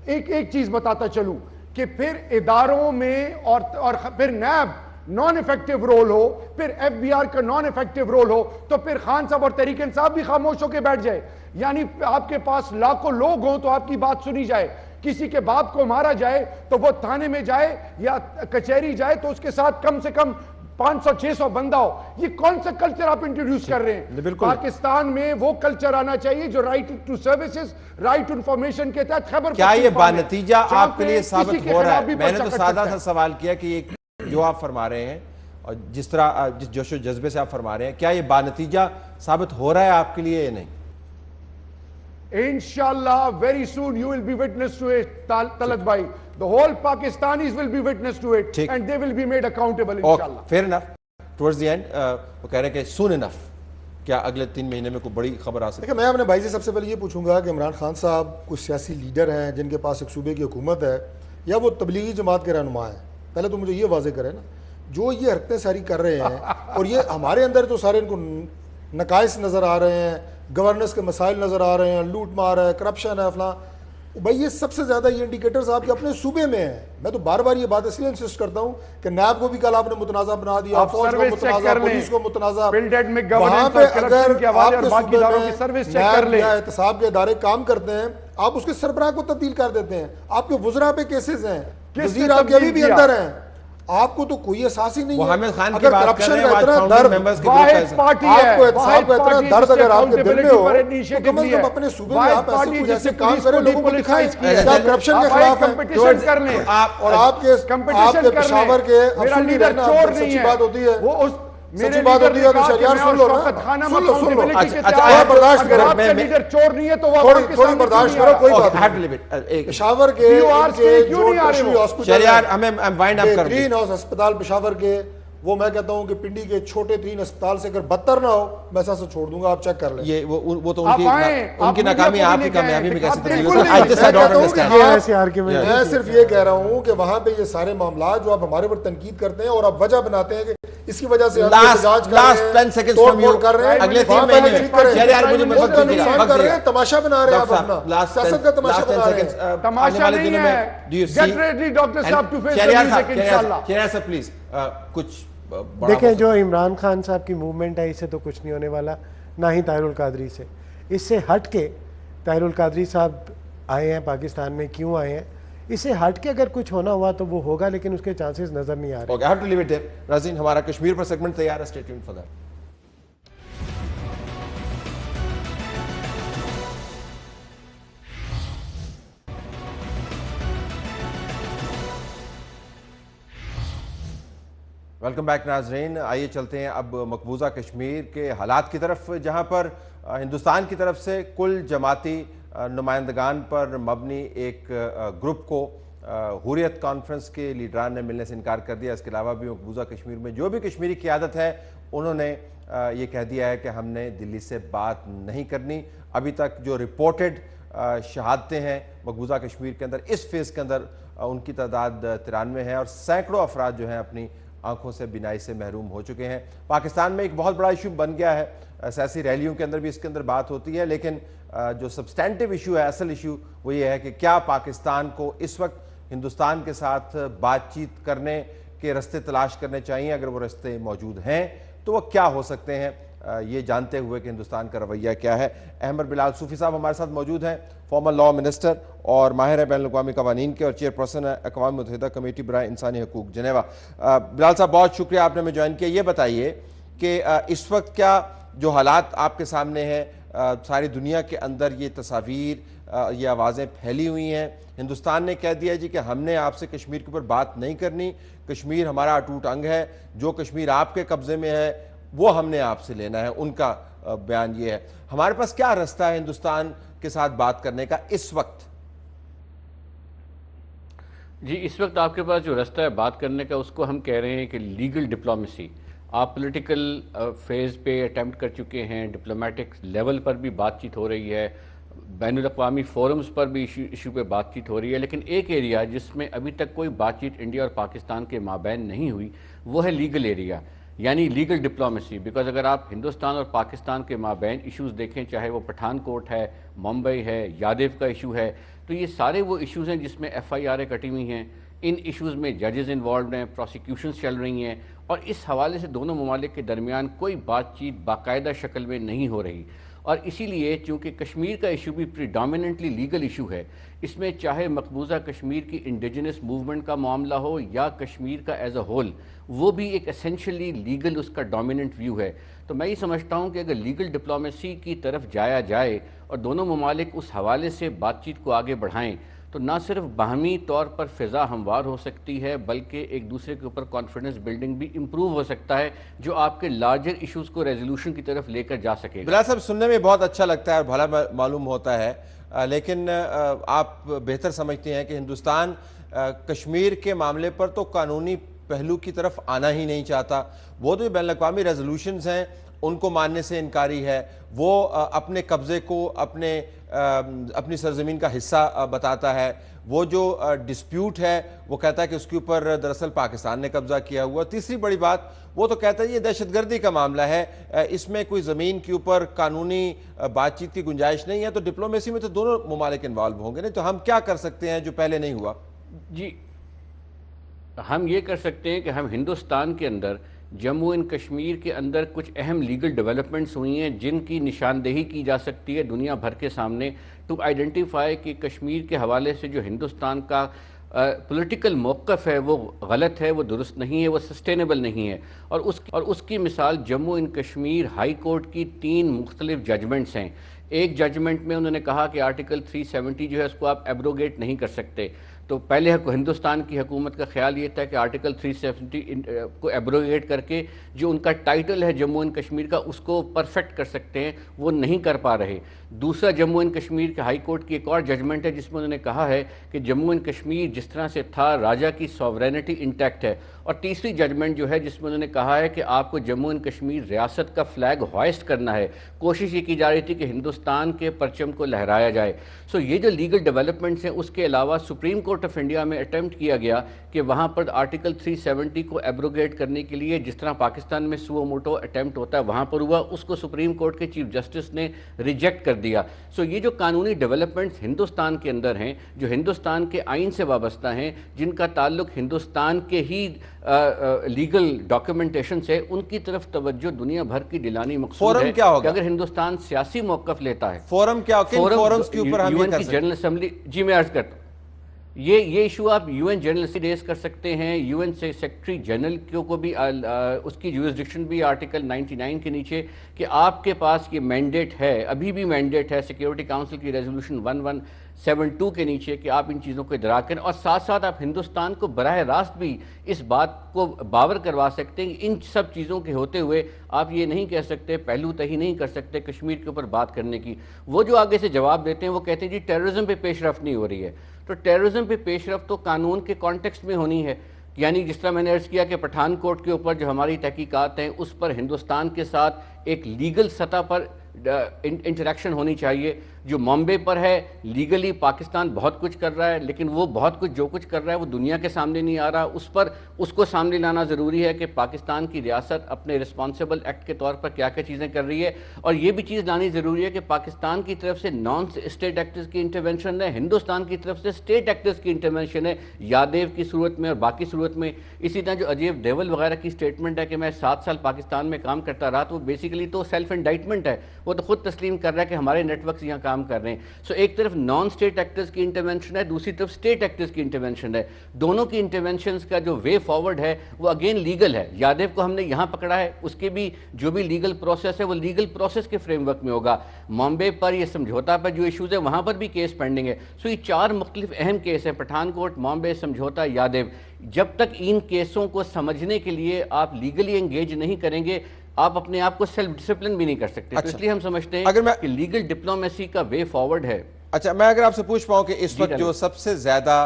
एक चीज बताता चलूं कि फिर इदारों में और फिर नैब नॉन इफेक्टिव रोल हो, फिर एफबीआर का नॉन इफेक्टिव रोल हो, तो फिर खान साहब और तहरीक इंसाफ भी खामोश होकर बैठ जाए। यानी आपके पास लाखों लोग हों तो आपकी बात सुनी जाए, किसी के बाप को मारा जाए तो वो थाने में जाए या कचहरी जाए तो उसके साथ कम से कम 500-600 बंदा हो। ये कौन सा कल्चर आप इंट्रोड्यूस कर रहे हैं? पाकिस्तान में वो कल्चर आना चाहिए जो right to services, right to information के तहत खबर। क्या ये बानतीजा आपके लिए साबित हो रहा है? मैंने तो सादा सा सवाल किया कि ये जो आप फरमा रहे हैं और जिस तरह जिस जोशो जज्बे से आप फरमा रहे हैं, क्या ये बानतीजा साबित हो रहा है आपके लिए या नहीं? Inshallah, very soon you will be witness to it, Talat bhai. The whole Pakistanis will be witness to it, and they will be made accountable, inshallah. Fair enough. Towards the end, वो कह रहे हैं कि soon enough. क्या अगले 3 महीने में कोई बड़ी खबर आ सकती है? देखिए, मैं अपने भाई से सबसे पहले ये पूछूंगा कि इमरान खान साहब कुछ सियासी लीडर हैं जिनके पास एक सूबे की हुकूमत है, या वो तबलीगी जमात के रहनुमा हैं? पहले तो मुझे ये वाजे करें ना, जो ये हरकतें सारी कर रहे हैं और ये हमारे अंदर जो सारे इनको नकाइस नज़र आ रहे हैं, गवर्नेंस के मसाइल नज़र आ रहे हैं, लूट मार है, करप्शन है, फला, भाई ये सबसे ज़्यादा ये इंडिकेटर्स आपके अपने सूबे में हैं। मैं तो बार बार ये बात इसलिए इंसिस्ट करता हूँ कि नैब को भी कल आपने मुतनाज़ा बना दिया, फौज को मुतनाज़ा, पुलिस को मुतनाज़ा, वहाँ पे अगर आपके सूबे में नैब या एहतसाब के इदारे काम करते हैं, आप उसके सरबराह को तब्दील कर देते हैं। आपके वज़रा पे केसेस हैं, वज़ीर आपके अभी भी अंदर हैं, आपको तो कोई एहसास ही नहीं है। अगर करप्शन का इतना दर्द, आपको इतना दर्द अगर आपके दिल में हो तो कम से कम अपने सूबे में आप ऐसे कुछ ऐसे काम करें, लोगों को दिखाएं कि आप करप्शन के खिलाफ हैं। और आपके पेशावर के अफसर की रहना सच्ची बात होती है, सच्ची बात होती है तो शरियार सुन लो ना, सुन लो। अच्छा, बर्दाश्त करो, लीडर चोर नहीं है तो थोड़ी बर्दाश्त करो, कोई बात नहीं। पेशावर के शरियार हमें वाइंड अप कर ग्रीन हाउस अस्पताल पेशावर के, वो मैं कहता हूं कि पिंडी के छोटे 3 अस्पताल से अगर बदतर ना हो, मैं ऐसा छोड़ दूंगा, आप चेक कर लें। ये वो तो उनकी नाकामी आपकी कामयाबी में कैसे तब्दील होगी? मैं सिर्फ ये कह रहा हूं कि वहां पे ये सारे मामला जो आप हमारे ऊपर तनकीद करते हैं और आप वजह बनाते हैं कि इसकी वजह से तमाशा बना रहे हैं, आप अपना सियासत का तमाशा बना रहे हैं। तमाशा नहीं है। गेट रेडी डॉक्टर साहब टू फेस द म्यूजिक इंशाल्लाह। प्लीज कुछ देखें, जो इमरान खान साहब की मूवमेंट है, इससे तो कुछ नहीं होने वाला, ना ही ताहिरुल कादरी से। इससे हट के ताहिरुल कादरी साहब आए हैं पाकिस्तान में, क्यों आए हैं? इससे हट के अगर कुछ होना हुआ तो वो होगा, लेकिन उसके चांसेस नजर नहीं आ रहे। Okay, I have to leave it there. नाज़रीन, हमारा कश्मीर पर सेगमेंट तैयार है, stay tuned for that. Welcome back नाज़रीन। आइए चलते हैं अब मकबूजा कश्मीर के हालात की तरफ, जहां पर हिंदुस्तान की तरफ से कुल जमाती नुमाइंदगान पर मबनी एक ग्रुप को हुर्रियत कॉन्फ्रेंस के लीडरान ने मिलने से इनकार कर दिया। इसके अलावा भी मकबूजा कश्मीर में जो भी कश्मीरी क़यादत है, उन्होंने ये कह दिया है कि हमने दिल्ली से बात नहीं करनी। अभी तक जो रिपोर्टेड शहादतें हैं मकबूजा कश्मीर के अंदर, इस फेज़ के अंदर उनकी तादाद 93 है और सैकड़ों अफराद जो हैं अपनी आंखों से बिनाई से महरूम हो चुके हैं। पाकिस्तान में एक बहुत बड़ा इशू बन गया है, सियासी रैलियों के अंदर भी इसके अंदर बात होती है, लेकिन जो सब्सटेंटिव इशू है, असल इशू वो ये है कि क्या पाकिस्तान को इस वक्त हिंदुस्तान के साथ बातचीत करने के रास्ते तलाश करने चाहिए? अगर वो रास्ते मौजूद हैं तो वो क्या हो सकते हैं? ये जानते हुए कि हिंदुस्तान का रवैया क्या है। अहमद बिलाल सूफी साहब हमारे साथ मौजूद हैं, फॉर्मर लॉ मिनिस्टर और माहिर है बैनुल-अक़वामी क़वानीन के और चेयरपर्सन है अक़वाम मुत्तहिदा कमेटी बराए इंसानी हकूक़ जनेवा। बिलाल साहब बहुत शुक्रिया आपने हमें ज्वाइन किया। ये बताइए कि इस वक्त क्या जो हालात आपके सामने हैं, सारी दुनिया के अंदर ये तस्वीर, ये आवाज़ें फैली हुई हैं, हिंदुस्तान ने कह दिया जी कि हमने आपसे कश्मीर के ऊपर बात नहीं करनी, कश्मीर हमारा अटूट अंग है, जो कश्मीर आपके कब्जे में है वो हमने आपसे लेना है, उनका बयान ये है। हमारे पास क्या रास्ता है हिंदुस्तान के साथ बात करने का इस वक्त? जी, इस वक्त आपके पास जो रास्ता है बात करने का, उसको हम कह रहे हैं कि लीगल डिप्लोमेसी। आप पॉलिटिकल फेज़ पे अटेम्प्ट कर चुके हैं, डिप्लोमेटिक लेवल पर भी बातचीत हो रही है, बैनुल-अक़वामी फोरम्स पर भी इशू पे बातचीत हो रही है, लेकिन एक एरिया जिसमें अभी तक कोई बातचीत इंडिया और पाकिस्तान के माबैन नहीं हुई वो है लीगल एरिया, यानी लीगल डिप्लोमेसी। बिकॉज अगर आप हिंदुस्तान और पाकिस्तान के माबैन इश्यूज़ देखें, चाहे वो पठानकोट है, मुंबई है, यादेव का इशू है, तो ये सारे वो इश्यूज़ हैं जिसमें FIR कटी हुई हैं। इन इश्यूज़ में जजेस इन्वॉल्व हैं, प्रोसिक्यूशंस चल रही हैं, और इस हवाले से दोनों ममालिक के दरमियान कोई बातचीत बाकायदा शक्ल में नहीं हो रही। और इसीलिए चूँकि कश्मीर का इशू भी प्रीडोमिनेंटली लीगल इशू है, इसमें चाहे मकबूजा कश्मीर की इंडिजिनस मूवमेंट का मामला हो या कश्मीर का एज अ होल, वो भी एक एसेंशियली लीगल उसका डोमिनेंट व्यू है। तो मैं ये समझता हूँ कि अगर लीगल डिप्लोमेसी की तरफ जाया जाए और दोनों ममालिक उस हवाले से बातचीत को आगे बढ़ाएँ, तो ना सिर्फ बाहमी तौर पर फ़िज़ा हमवार हो सकती है, बल्कि एक दूसरे के ऊपर कॉन्फिडेंस बिल्डिंग भी इम्प्रूव हो सकता है, जो आपके लार्जर इश्यूज़ को रेजोल्यूशन की तरफ लेकर जा सके। बिलाल साहब, सुनने में बहुत अच्छा लगता है और भला मालूम होता है, लेकिन आप बेहतर समझते हैं कि हिंदुस्तान कश्मीर के मामले पर तो कानूनी पहलू की तरफ आना ही नहीं चाहता। वो जो बैनुल-अक़वामी रेजोल्यूशंस हैं उनको मानने से इनकारी है, वो अपने कब्ज़े को अपनी सरजमीन का हिस्सा बताता है। वो जो डिस्प्यूट है वो कहता है कि उसके ऊपर दरअसल पाकिस्तान ने कब्जा किया हुआ। तीसरी बड़ी बात, वो तो कहता है ये दहशतगर्दी का मामला है, इसमें कोई ज़मीन के ऊपर कानूनी बातचीत की गुंजाइश नहीं है। तो डिप्लोमेसी में तो दोनों ममालिक इन्वॉल्व होंगे, नहीं तो हम क्या कर सकते हैं जो पहले नहीं हुआ? जी, हम ये कर सकते हैं कि हम हिंदुस्तान के अंदर जम्मू एंड कश्मीर के अंदर कुछ अहम लीगल डेवलपमेंट्स हुई हैं जिनकी निशानदेही की जा सकती है दुनिया भर के सामने, टू आइडेंटिफाई कि कश्मीर के हवाले से जो हिंदुस्तान का पॉलिटिकल मौक़िफ़ है वो गलत है, वो दुरुस्त नहीं है, वो सस्टेनेबल नहीं है। और उसकी मिसाल Jammu and Kashmir high court की 3 मुख्तलिफ जजमेंट्स हैं। एक जजमेंट में उन्होंने कहा कि आर्टिकल 370 जो है उसको आप एब्रोगेट नहीं कर सकते। तो पहले हिंदुस्तान की हुकूमत का ख्याल ये था कि आर्टिकल 370 को एब्रोगेट करके जो उनका टाइटल है जम्मू एंड कश्मीर का उसको परफेक्ट कर सकते हैं, वो नहीं कर पा रहे। दूसरा जम्मू एंड कश्मीर के हाई कोर्ट की एक और जजमेंट है जिसमें उन्होंने कहा है कि जम्मू एंड कश्मीर जिस तरह से था, राजा की सॉवरेनिटी इंटैक्ट है। और तीसरी जजमेंट जो है जिसमें उन्होंने कहा है कि आपको जम्मू एंड कश्मीर रियासत का फ्लैग हॉइस्ट करना है। कोशिश ये की जा रही थी कि हिंदुस्तान के परचम को लहराया जाए। सो ये जो लीगल डेवलपमेंट्स हैं, उसके अलावा सुप्रीम कोर्ट ऑफ इंडिया में अटेम्प्ट किया गया कि वहाँ पर आर्टिकल 370 को एब्रोगेट करने के लिए जिस तरह पाकिस्तान में सुओ मोटो अटेम्प्ट होता है वहाँ पर हुआ, उसको सुप्रीम कोर्ट के चीफ जस्टिस ने रिजेक्ट कर दिया। सो ये जो कानूनी डेवलपमेंट्स हिंदुस्तान के अंदर हैं, जो हिंदुस्तान के आइन से वाबस्ता हैं, जिनका ताल्लुक हिंदुस्तान के ही लीगल डॉक्यूमेंटेशन से, उनकी तरफ तवज्जो दुनिया भर की दिलानी मकसूद है। क्या होगा अगर हिंदुस्तान सियासी मौक़िफ़ लेता है, फोरम क्या, फोरम्स के ऊपर हम UN की जनरल असेंबली, जी मैं अर्ज करता हूँ, ये इशू आप UN जनरल से रेस कर सकते हैं। UN से सेक्रेटरी जनरल को भी उसकी जुरिसडिक्शन भी आर्टिकल 99 के नीचे कि आपके पास ये मैंडेट है, अभी भी मैंडेट है सिक्योरिटी काउंसिल की रेजोल्यूशन 1172 के नीचे कि आप इन चीज़ों को इदराक करें। और साथ साथ आप हिंदुस्तान को बराह रास्त भी इस बात को बावर करवा सकते हैं कि इन सब चीज़ों के होते हुए आप ये नहीं कह सकते, पहलू तही नहीं कर सकते कश्मीर के ऊपर बात करने की। वो जो आगे से जवाब देते हैं वो कहते हैं जी टेररिज्म पे पेशरफ नहीं हो रही है। तो टेररिज्म पे पेशरफ तो कानून के कॉन्टेक्स्ट में होनी है, यानी जिस तरह मैंने अर्ज़ किया कि पठानकोट के ऊपर जो हमारी तहकीकात हैं उस पर हिंदुस्तान के साथ एक लीगल सतह पर इंटरेक्शन होनी चाहिए। जो बॉम्बे पर है, लीगली पाकिस्तान बहुत कुछ कर रहा है, लेकिन वो बहुत कुछ जो कुछ कर रहा है वो दुनिया के सामने नहीं आ रहा। उस पर उसको सामने लाना ज़रूरी है कि पाकिस्तान की रियासत अपने रिस्पॉन्सिबल एक्ट के तौर पर क्या क्या चीज़ें कर रही है। और ये भी चीज़ लानी ज़रूरी है कि पाकिस्तान की तरफ से नॉन स्टेट एक्टर्स की इंटरवेंशन है, हिंदुस्तान की तरफ से स्टेट एक्टर्स की इंटरवेंशन है, यादेव की सूरत में और बाकी सूरत में। इसी तरह जो अजय देवल वगैरह की स्टेटमेंट है कि मैं 7 साल पाकिस्तान में काम करता रहा, तो वो बेसिकली तो सेल्फ इंडाइटमेंट है, वो तो खुद तस्लीम कर रहा है कि हमारे नेटवर्क्स यहाँ काम कर रहे हैं। सो एक तरफ नॉन स्टेट एक्टर्स की इंटरवेंशन है, दूसरी तरफ स्टेट एक्टर्स की इंटरवेंशन है। दोनों की इंटरवेंशन का जो वे फॉरवर्ड है वो अगेन लीगल है। यादेव को हमने यहाँ पकड़ा है, उसके भी जो भी लीगल प्रोसेस है वो लीगल प्रोसेस के फ्रेमवर्क में होगा। बॉम्बे पर ये समझौता पर जो इशूज़ है वहाँ पर भी केस पेंडिंग है। सो ये 4 मुख्तलिफ अहम केस हैं, पठानकोट, बॉम्बे, समझौता, यादेव। जब तक इन केसों को समझने के लिए आप लीगली एंगेज नहीं करेंगे, आप अपने आप को सेल्फ डिसिप्लिन भी नहीं कर सकते। तो इसलिए हम समझते हैं कि लीगल डिप्लोमेसी का वे फॉरवर्ड है। अच्छा, मैं अगर आपसे पूछ पाऊं कि इस वक्त जो सबसे ज्यादा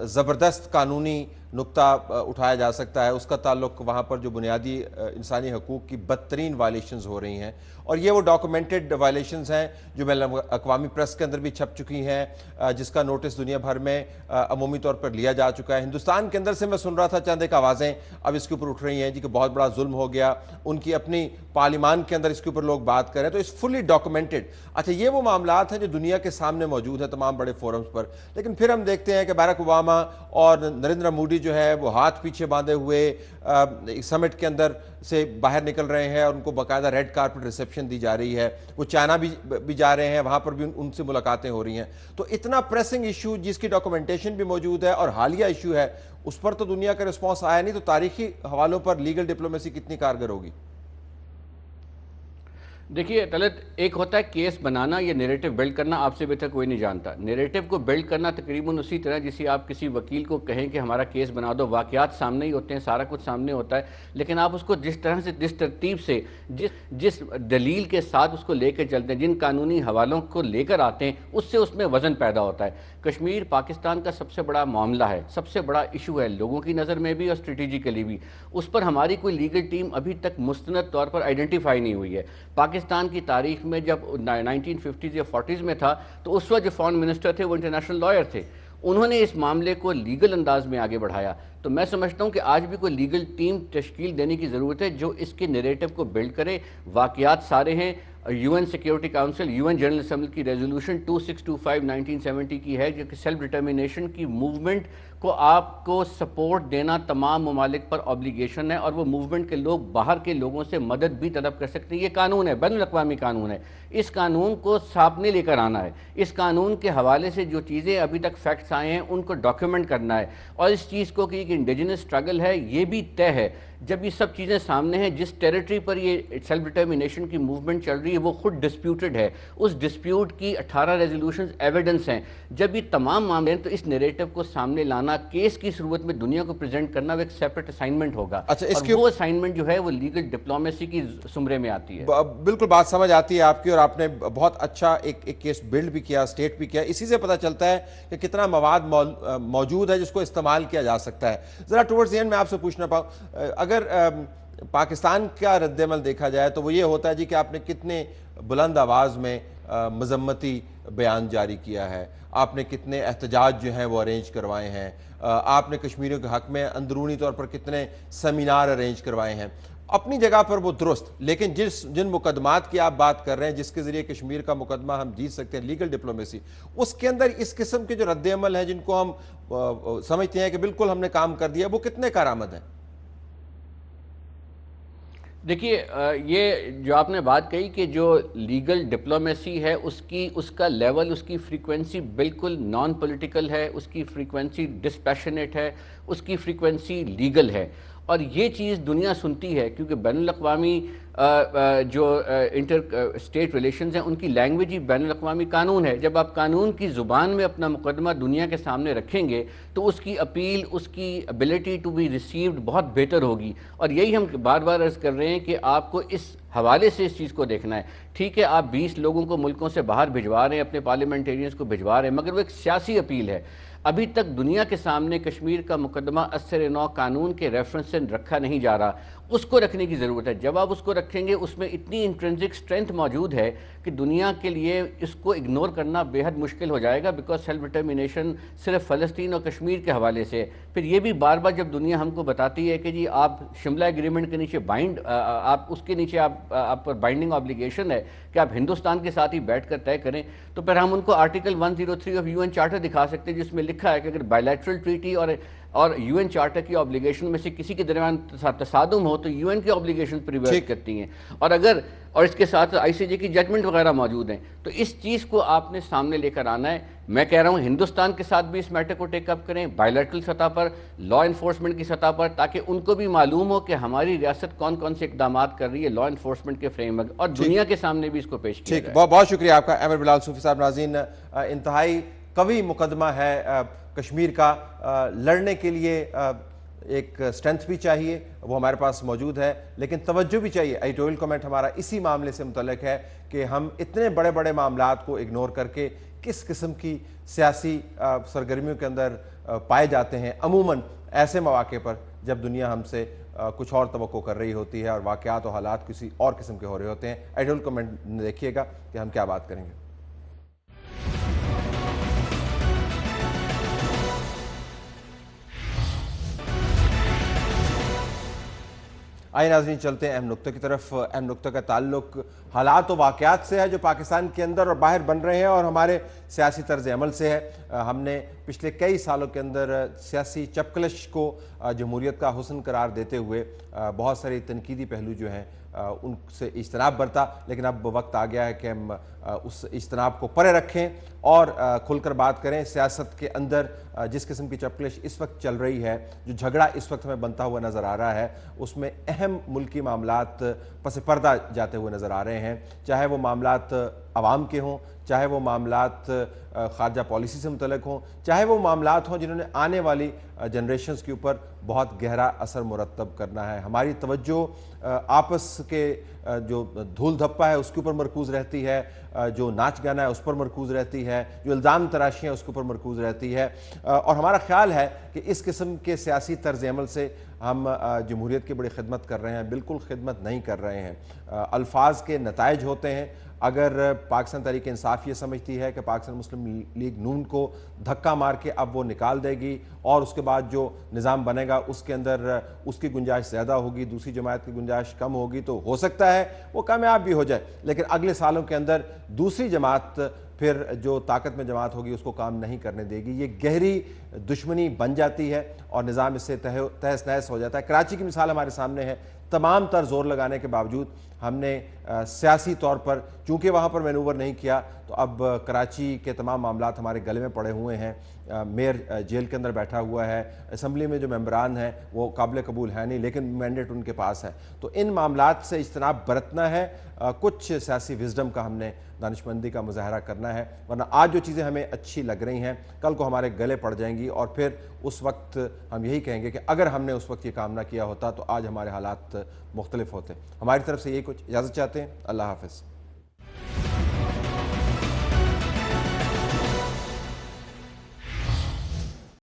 जबरदस्त कानूनी नुक्ता उठाया जा सकता है उसका ताल्लुक वहाँ पर जो बुनियादी इंसानी हकूक़ की बदतरीन वायलेशंस हो रही हैं, और ये वो डॉक्यूमेंटेड वायलेशंस हैं जो बैनुल-अक़वामी प्रेस के अंदर भी छप चुकी हैं, जिसका नोटिस दुनिया भर में अमूमी तौर पर लिया जा चुका है। हिंदुस्तान के अंदर से मैं सुन रहा था चंद एक आवाज़ें अब इसके ऊपर उठ रही हैं जी कि बहुत बड़ा जुल्म हो गया, उनकी अपनी पार्लिमान के अंदर इसके ऊपर लोग बात कर रहे हैं। तो इट्स फुली डॉक्यूमेंटेड। अच्छा, ये वो मामलात हैं जो दुनिया के सामने मौजूद है तमाम बड़े फोरम्स पर, लेकिन फिर हम देखते हैं कि बाराक ओबामा और नरेंद्र मोदी जो है वो हाथ पीछे बांधे हुए समिट के अंदर से बाहर निकल रहे हैं और उनको बाकायदा रेड कारपेट रिसेप्शन दी जा रही है। वो चाइना भी जा रहे हैं, वहाँ पर भी उनसे मुलाकातें हो रही हैं। तो इतना प्रेसिंग इशू जिसकी डॉक्यूमेंटेशन भी मौजूद है और हालिया इशू है, उस पर तो दुनिया का रिस्पॉन्स आया नहीं, तो तारीखी हवालों पर लीगल डिप्लोमेसी कितनी कारगर होगी? देखिए तलत, एक होता है केस बनाना या नैरेटिव बिल्ड करना, आपसे बेहतर कोई नहीं जानता। नैरेटिव को बिल्ड करना तकरीबन उसी तरह जिसे आप किसी वकील को कहें कि हमारा केस बना दो, वाक़यात सामने ही होते हैं, सारा कुछ सामने होता है, लेकिन आप उसको जिस तरह से, जिस तरतीब से, जिस दलील के साथ उसको लेकर चलते हैं, जिन कानूनी हवालों को लेकर आते हैं, उससे उसमें वज़न पैदा होता है। कश्मीर पाकिस्तान का सबसे बड़ा मामला है, सबसे बड़ा इशू है लोगों की नज़र में भी और स्ट्रेटेजिकली भी। उस पर हमारी कोई लीगल टीम अभी तक मुस्तनद तौर पर आइडेंटिफाई नहीं हुई है। पाकिस्तान की तारीख में जब 1950s या 40s में था, तो उस वक्त जो फॉरेन मिनिस्टर थे वो इंटरनेशनल लॉयर थे, उन्होंने इस मामले को लीगल अंदाज में आगे बढ़ाया। तो मैं समझता हूँ कि आज भी कोई लीगल टीम तश्कील देने की ज़रूरत है जो इसके नैरेटिव को बिल्ड करे। वाक़यात सारे हैं, UN security council, UN general assembly की रेजोल्यूशन 2625 1970 की है, जो कि सेल्फ डिटर्मिनेशन की मूवमेंट को आपको सपोर्ट देना तमाम ममालिक पर ऑब्लिगेशन है, और वो मूवमेंट के लोग बाहर के लोगों से मदद भी तलब कर सकते हैं। ये कानून है, बैनुल अक़वामी कानून है, इस कानून को सामने लेकर आना है। इस कानून के हवाले से जो चीज़ें अभी तक फैक्ट्स आए हैं उनको डॉक्यूमेंट करना है, और इस चीज़ को कि एक इंडिजिनस स्ट्रगल है ये भी तय है। जब ये सब चीज़ें सामने हैं, जिस टेरिटरी पर ये सेल्फ डिटर्मिनेशन की मूवमेंट चल रही है वो खुद डिस्प्यूटेड है, उस डिस्प्यूट की 18 रेजोल्यूशंस एविडेंस हैं। जब ये तमाम मामले हैं तो इस नैरेटिव को सामने लाना, केस की सूरत में दुनिया को प्रेजेंट करना, वो एक सेपरेट असाइनमेंट होगा। अच्छा, और वो असाइनमेंट जो है वो लीगल डिप्लोमेसी की जुमरे में आती है। बिल्कुल बात समझ आती है आपकी, और आपने बहुत अच्छा एक केस बिल्ड भी किया, स्टेट भी किया। इसी से पता चलता है कि कितना मवाद मौजूद है जिसको इस्तेमाल किया जा सकता है। ज़रा टुवर्ड्स द एंड मैं आपसे पूछना पाऊँ, अगर पाकिस्तान का रद्द-ए-अमल देखा जाए तो वो ये होता है जी कि आपने कितने बुलंद आवाज़ में मजम्मती बयान जारी किया है, आपने कितने एहतजाज जो हैं वो अरेंज करवाए हैं, आपने कश्मीरियों के हक़ में अंदरूनी तौर पर कितने सेमिनार अरेंज करवाए हैं। अपनी जगह पर वो दुरुस्त, लेकिन जिन मुकदमात की आप बात कर रहे हैं जिसके ज़रिए कश्मीर का मुकदमा हम जीत सकते हैं, लीगल डिप्लोमेसी, उसके अंदर इस किस्म के जो रद्द-ए-अमल है जिनको हम समझते हैं कि बिल्कुल हमने काम कर दिया, वो कितने कारआमद हैं? देखिए, ये जो आपने बात कही कि जो लीगल डिप्लोमेसी है उसका लेवल, उसकी फ्रीक्वेंसी बिल्कुल नॉन पॉलिटिकल है, उसकी फ्रीक्वेंसी डिस्पैशनेट है, उसकी फ्रीक्वेंसी लीगल है, और ये चीज़ दुनिया सुनती है क्योंकि बैनुल अक़वामी जो इंटर स्टेट रिलेशंस हैं उनकी लैंग्वेज ही बैनुल अक़वामी कानून है। जब आप कानून की ज़ुबान में अपना मुकदमा दुनिया के सामने रखेंगे तो उसकी अपील, उसकी एबिलिटी टू बी रिसीव्ड बहुत बेहतर होगी। और यही हम बार बार अर्ज़ कर रहे हैं कि आपको इस हवाले से इस चीज़ को देखना है। ठीक है, आप 20 लोगों को मुल्कों से बाहर भिजवा रहे हैं, अपने पार्लियामेंटेरियंस को भिजवा रहे हैं, मगर वो एक सियासी अपील है। अभी तक दुनिया के सामने कश्मीर का मुकदमा असर नौ कानून के रेफरेंस से रखा नहीं जा रहा। उसको रखने की ज़रूरत है। जब आप उसको रखेंगे उसमें इतनी इंट्रेंसिक स्ट्रेंथ मौजूद है कि दुनिया के लिए इसको इग्नोर करना बेहद मुश्किल हो जाएगा, बिकॉज सेल्फ डिटर्मिनेशन सिर्फ फ़लस्तीन और कश्मीर के हवाले से। फिर ये भी बार बार जब दुनिया हमको बताती है कि जी आप शिमला एग्रीमेंट के नीचे आप उसके नीचे आप पर बाइंडिंग ऑब्लिगेशन है कि आप हिंदुस्तान के साथ ही बैठ कर तय करें, तो फिर हम उनको आर्टिकल 103 ऑफ यूएन चार्टर दिखा सकते हैं जिसमें लिखा है कि अगर बायलैटरल ट्रीटी और यूएन चार्टर की ऑब्लिगेशन में से किसी के दरमियान तसादुम हो तो यूएन की ऑब्लिगेशन प्रिवेल करती हैं, और इसके साथ आईसीजे की जजमेंट वगैरह मौजूद हैं। तो इस चीज़ को आपने सामने लेकर आना है। मैं कह रहा हूँ हिंदुस्तान के साथ भी इस मैटर को टेकअप करें, बायलैटरल सतह पर, लॉ इन्फोर्समेंट की सतह पर, ताकि उनको भी मालूम हो कि हमारी रियासत कौन कौन से इकदाम कर रही है लॉ इन्फोर्समेंट के फ्रेमवर्क, और दुनिया के सामने भी इसको पेश किया। बहुत बहुत शुक्रिया आपका अहमद बिलाल सूफी साहब। नाज़रीन, इंतहाई कवी मुकदमा है कश्मीर का, लड़ने के लिए एक स्ट्रेंथ भी चाहिए, वो हमारे पास मौजूद है, लेकिन तवज्जो भी चाहिए। एडिटोरियल कमेंट हमारा इसी मामले से मुतल्लिक है कि हम इतने बड़े बड़े मामलात को इग्नोर करके किस किस्म की सियासी सरगर्मियों के अंदर पाए जाते हैं अमूमन ऐसे मौके पर जब दुनिया हमसे कुछ और तवक्को कर रही होती है और वाक़यात और हालात किसी और किस्म के हो रहे होते हैं। एडिटोरियल कमेंट देखिएगा कि हम क्या बात करेंगे। आइए नाज़रीन, चलते हैं अहम नुक्ते की तरफ। अहम नुक्ते का ताल्लुक हालात और वाक़यात से है जो पाकिस्तान के अंदर और बाहर बन रहे हैं और हमारे सियासी तर्ज अमल से है। हमने पिछले कई सालों के अंदर सियासी चपकलश को जमहूरियत का हुस्न करार देते हुए बहुत सारे तनकीदी पहलू जो हैं उनसे इज्तनाब बरता, लेकिन अब वक्त आ गया है कि हम उस इज्तनाब को परे रखें और खुलकर बात करें। सियासत के अंदर जिस किस्म की चपकलिश इस वक्त चल रही है, जो झगड़ा इस वक्त हमें बनता हुआ नज़र आ रहा है, उसमें अहम मुल्की मामलात पस पर्दा जाते हुए नज़र आ रहे हैं। चाहे वो मामलात अवाम के हों, चाहे वो मामलात खारजा पॉलिसी से मुतल्लिक हों, चाहे वो मामलात हों जिन्होंने आने वाली जनरेशन्स के ऊपर बहुत गहरा असर मुरतब करना है। हमारी तवज्जो आपस के जो धूल धप्पा है उसके ऊपर मरकूज़ रहती है, जो नाच गाना है उस पर मरकूज़ रहती है, जो इल्ज़ाम तराशियाँ उसके ऊपर मरकूज़ रहती है। और हमारा ख्याल है कि इस किस्म के सियासी तर्ज अमल से हम जमहूरियत की बड़ी खिदमत कर रहे हैं। बिल्कुल खिदमत नहीं कर रहे हैं। अल्फाज के नताइज होते हैं। अगर पाकिस्तान तहरीक इंसाफ ये समझती है कि पाकिस्तान मुस्लिम लीग नून को धक्का मार के अब वो निकाल देगी और उसके बाद जो निज़ाम बनेगा उसके अंदर उसकी गुंजाइश ज़्यादा होगी, दूसरी जमात की गुंजाइश कम होगी, तो हो सकता है वो कामयाब भी हो जाए, लेकिन अगले सालों के अंदर दूसरी जमात फिर जो ताकत में जमात होगी उसको काम नहीं करने देगी। ये गहरी दुश्मनी बन जाती है और निज़ाम इससे तहस नहस हो जाता है। कराची की मिसाल हमारे सामने है। तमाम तर जोर लगाने के बावजूद हमने सियासी तौर पर चूँकि वहाँ पर मैनूवर नहीं किया, तो अब कराची के तमाम मामलात हमारे गले में पड़े हुए हैं। मेयर जेल के अंदर बैठा हुआ है, असम्बली में जो मेंबरान हैं वो काबिल कबूल है नहीं, लेकिन मैंडेट उनके पास है। तो इन मामलात से इज्तनाब बरतना है, कुछ सियासी विजडम का हमने दानिशमंदी का मुजाहरा करना है, वरना आज जो चीज़ें हमें अच्छी लग रही हैं कल को हमारे गले पड़ जाएंगी और फिर उस वक्त हम यही कहेंगे कि अगर हमने उस वक्त ये काम ना किया होता तो आज हमारे हालात मुख्तलिफ होते। हमारी तरफ से यही कुछ इजाज़त चाहते हैं। अल्लाह हाफ़िज़।